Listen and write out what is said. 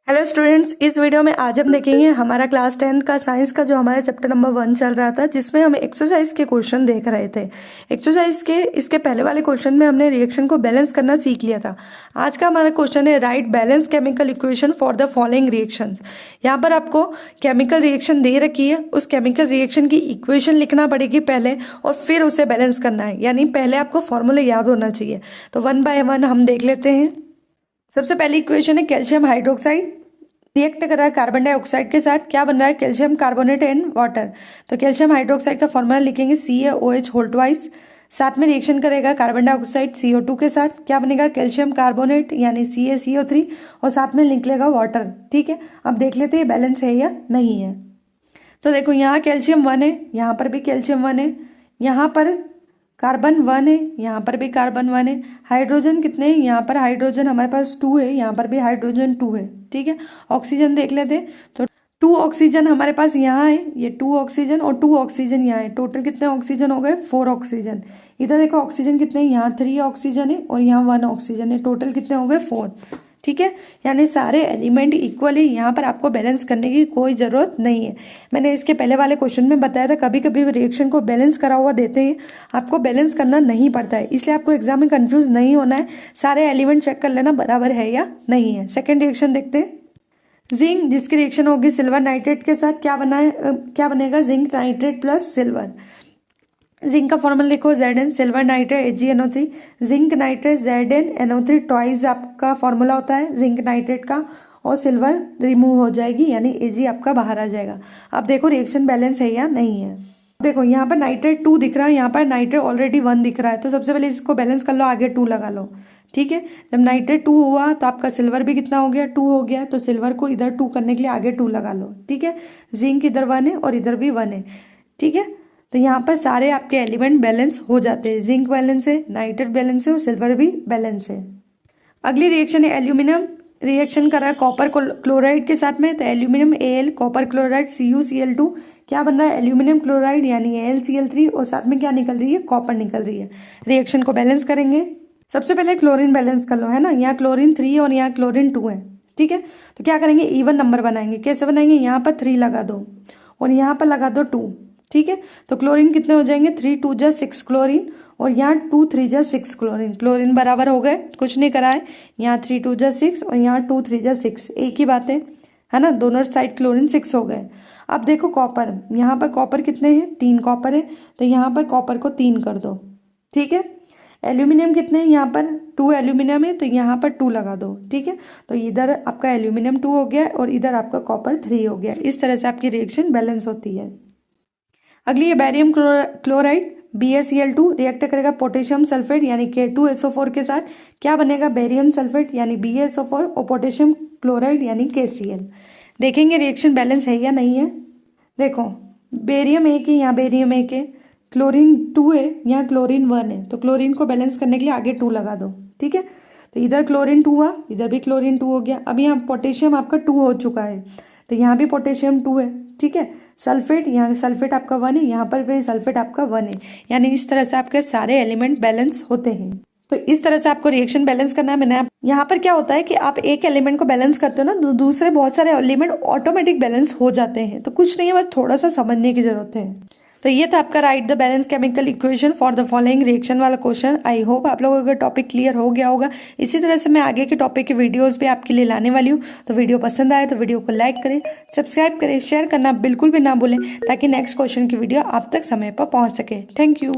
Hello students, इस video में आज हम देखेंगे हमारा क्लास 10 का साइंस का जो हमारा चैप्टर नंबर 1 चल रहा था, जिसमें हम एक्सरसाइज के क्वेश्चन देख रहे थे। एक्सरसाइज के इसके पहले वाले क्वेश्चन में हमने रिएक्शन को बैलेंस करना सीख लिया था। आज का हमारा क्वेश्चन है right balance chemical equation for the following reactions. यहाँ पर आपको केमिकल रिएक्शन दे रखी है, उस केमिकल रिएक्शन की इक्वेशन लिखना पड़ेगी पहले और फिर उसे बैलेंस करना है, यानी पहले आपको फॉर्मूले याद होना चाहिए। तो 1 बाय 1 हम देख लेते हैं। सबसे पहली इक्वेशन है कैल्शियम हाइड्रोक्साइड रिएक्ट कर रहा है कार्बन डाइऑक्साइड के साथ, क्या बन रहा है? Calcium carbonate and water. तो कैल्शियम हाइड्रोक्साइड का फॉर्मूला लिखेंगे CaOH होल ट्वाइस। साथ में रिएक्शन करेगा कार्बन डाइऑक्साइड CO2 के साथ, क्या बनेगा? कैल्शियम कार्बोनेट यानी CaCO3 और साथ में निकलेगा वाटर। ठीक है, अब देख लेते हैं बैलेंस है या नहीं है। तो देखो यहाँ कैल्शियम 1 है, यहाँ पर भी कैल्शियम 1 है, यहाँ पर कार्बन 1 है, यहाँ पर भी कार्बन 1 है। हाइड्रोजन कितने हैं? यहाँ पर हाइड्रोजन हमारे पास 2 है, यहाँ पर भी हाइड्रोजन 2 है। ठीक है, ऑक्सीजन देख लेते हैं। तो 2 ऑक्सीजन हमारे पास यहाँ है, ये 2 ऑक्सीजन और 2 ऑक्सीजन यहाँ है। टोटल कितने ऑक्सीजन हो गए? 4 ऑक्सीजन। इधर देखो ऑक्सीजन कितने हैं? यहाँ 3 ऑक्सीजन है और यहाँ 1 ऑक्सीजन है। टोटल कितने हो गए? 4। ठीक है, यानी सारे एलिमेंट इक्वली, यहाँ पर आपको बैलेंस करने की कोई ज़रूरत नहीं है। मैंने इसके पहले वाले क्वेश्चन में बताया था, कभी कभी रिएक्शन को बैलेंस करा हुआ देते हैं, आपको बैलेंस करना नहीं पड़ता है, इसलिए आपको एग्जाम में कंफ्यूज नहीं होना है। सारे एलिमेंट चेक कर लेना बराबर है या नहीं है। सेकेंड रिएक्शन देखते हैं। जिंक, जिसकी रिएक्शन होगी सिल्वर नाइट्रेट के साथ, क्या बनेगा? Zinc nitrate plus silver. Zinc का फॉर्मूला लिखो Zn, silver nitrate AgNO3। Zinc nitrate ZnNO3 twice आपका फॉर्मूला होता है जिंक नाइट्रेट का, और सिल्वर रिमूव हो जाएगी यानी Ag आपका बाहर आ जाएगा। अब देखो रिएक्शन बैलेंस है या नहीं है। देखो यहाँ पर नाइट्रेट 2 दिख रहा है, यहाँ पर नाइट्रेट ऑलरेडी 1 दिख रहा है, तो सबसे पहले इसको बैलेंस कर लो, आगे 2 लगा लो। ठीक है, जब नाइट्रेट 2 हुआ तो आपका सिल्वर भी कितना हो गया? 2 हो गया, तो सिल्वर को इधर 2 करने के लिए आगे 2 लगा लो। ठीक है, जिंक इधर 1 है और इधर भी 1 है। ठीक है, तो यहाँ पर सारे आपके एलिमेंट बैलेंस हो जाते हैं। जिंक बैलेंस है, नाइट्रेट बैलेंस है और सिल्वर भी बैलेंस है। अगली रिएक्शन है एल्यूमिनियम, रिएक्शन कर रहा है कॉपर क्लोराइड के साथ में, तो aluminium Al, copper chloride CuCl2, क्या बन रहा है? एल्यूमिनियम क्लोराइड यानी AlCl3 और साथ में क्या निकल रही है? कॉपर निकल रही है। रिएक्शन को बैलेंस करेंगे। सबसे पहले क्लोरीन बैलेंस कर लो, है ना। यहाँ क्लोरीन 3 और यहाँ क्लोरीन 2 है। ठीक है, तो क्या करेंगे? इवन नंबर बनाएंगे। कैसे बनाएंगे? यहाँ पर 3 लगा दो और यहाँ पर लगा दो 2। ठीक है, तो क्लोरीन कितने हो जाएंगे? 3 2 जा 6 क्लोरीन और यहाँ 2 3 जा 6 क्लोरीन। क्लोरीन बराबर हो गए, कुछ नहीं करा है। यहाँ 3 2 जा 6 और यहाँ 2 3 जा 6, एक ही बात है ना। दोनों साइड क्लोरीन 6 हो गए। अब देखो कॉपर, यहाँ पर कॉपर कितने हैं? 3 कॉपर है, तो यहाँ पर कॉपर को 3 कर दो। ठीक है, एल्यूमिनियम कितने हैं? यहाँ पर 2 एल्यूमिनियम है, तो यहाँ पर 2 लगा दो। ठीक है, तो इधर आपका एल्यूमिनियम 2 हो गया और इधर आपका कॉपर 3 हो गया। इस तरह से आपकी रिएक्शन बैलेंस होती है। अगली है बैरियम क्लोराइड BaCl2, रिएक्ट करेगा पोटेशियम सल्फेट यानी K2SO4 के साथ, क्या बनेगा? बैरियम सल्फेट यानी BaSO4 और पोटेशियम क्लोराइड यानी KCl। देखेंगे रिएक्शन बैलेंस है या नहीं है। देखो बेरियम 1 है, यहाँ बेरियम 1 है, क्लोरीन 2 है, यहाँ क्लोरीन 1 है, तो क्लोरीन को बैलेंस करने के लिए आगे 2 लगा दो। ठीक है, तो इधर क्लोरीन 2 हुआ, इधर भी क्लोरीन 2 हो गया। अब यहाँ पोटेशियम आपका 2 हो चुका है, तो यहाँ भी पोटेशियम 2 है। ठीक है, सल्फेट, यहाँ सल्फेट आपका 1 है, यहाँ पर भी सल्फेट आपका 1 है, यानी इस तरह से आपके सारे एलिमेंट बैलेंस होते हैं। तो इस तरह से आपको रिएक्शन बैलेंस करना है। मैंने यहाँ पर क्या होता है कि आप एक एलिमेंट को बैलेंस करते हो ना, दूसरे बहुत सारे एलिमेंट ऑटोमेटिक बैलेंस हो जाते हैं। तो कुछ नहीं है, बस थोड़ा सा समझने की जरूरत है। तो ये था आपका right the balance chemical equation for the following reaction वाला क्वेश्चन। आई होप आप लोगों का टॉपिक क्लियर हो गया होगा। इसी तरह से मैं आगे के टॉपिक के वीडियोस भी आपके लिए लाने वाली हूँ। तो वीडियो पसंद आए तो वीडियो को लाइक करें, सब्सक्राइब करें, शेयर करना बिल्कुल भी ना भूलें, ताकि नेक्स्ट क्वेश्चन की वीडियो आप तक समय पर पहुँच सके। Thank you.